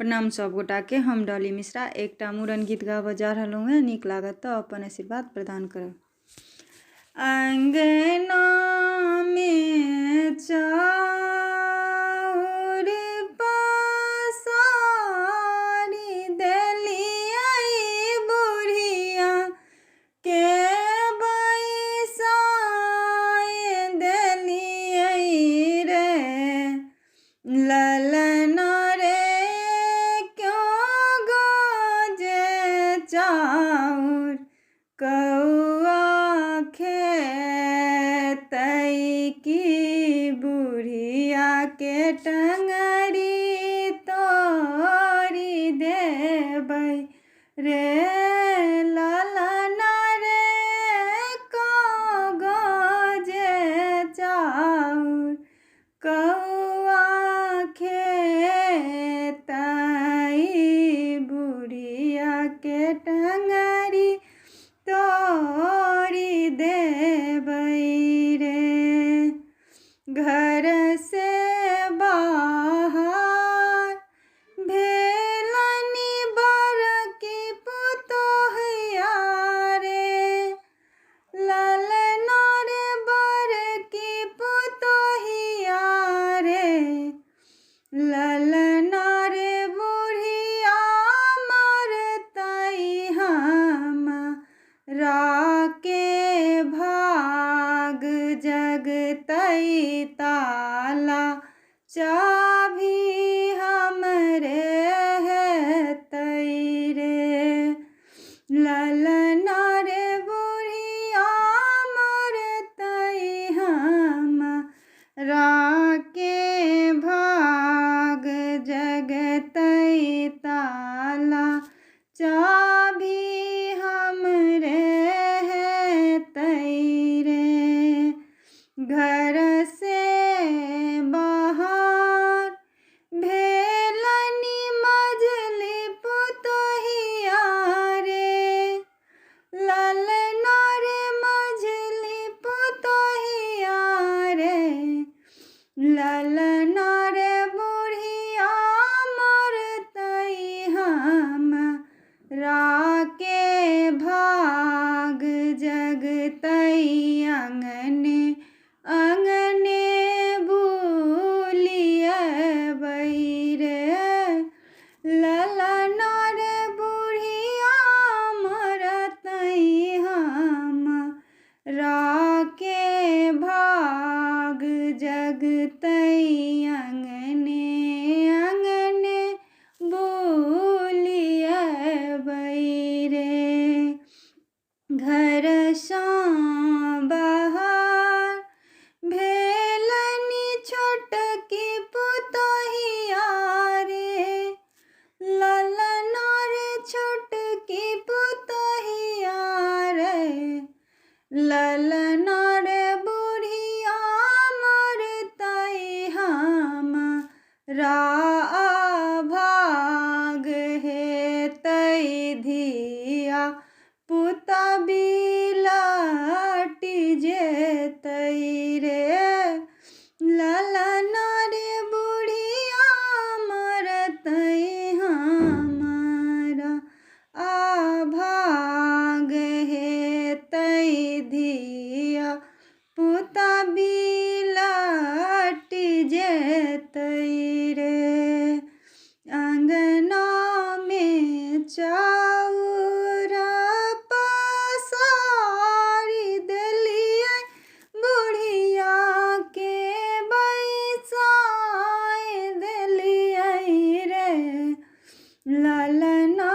प्रणाम सब गोटा के। हम डॉली मिश्रा एकटा मूड़न गीत गाबऽ जा रहलहुँ हैं। नीक लागत तऽ अपन आशीर्वाद प्रदान करब। अंगना में चाउर पसारी देलियै बुढ़िया के बैसाय देलियै रे ललना चाउर कौआ खेतै की बुढ़िया के टंगरी तोड़ी देबै रे ललना रे कागजे चाउर कौआ खेतै बुढ़िया के टंगरी तोड़ी देबै रे। घर से बाहर भेलनि बड़की पुतोहिया रे ललना रे बड़की पुतोहिया रे ललना रे बुढ़िया मरतै हमरा के भाग जगतै ताला चाभी हमरे हेतै रे ललना रे बुढ़िया मरतै हमरा के भाग जगतै ताला चाभी हमरे हेतै रे। घर से बाहर भेलनि मझली पुतोहिया रे ललना रे मझली पुतोहिया रे ललना रे बुढ़िया मरतै हमरा के भाग जगतै अंगने अंगने बुलियबै रे ललना रे बुढ़िया मरतै हमरा के भाग जगतै अंगने अंगने बुलियबै रे। घर सँ बाहर भेलनि छोटकी पुतोहिया रे ललना रे छोटकी पुतोहिया रे ललना रे बुढ़िया मरतै हमरा भाग हेतै धिया पुता बिलटि जेतै रे ललना रे बुढ़िया मरतै हमरा भाग हेतै धिया पुता बिलटि जेतै रे। अंगना में चाउर पसारी देलियै बुढ़िया के बैसाय देलियै रे ललना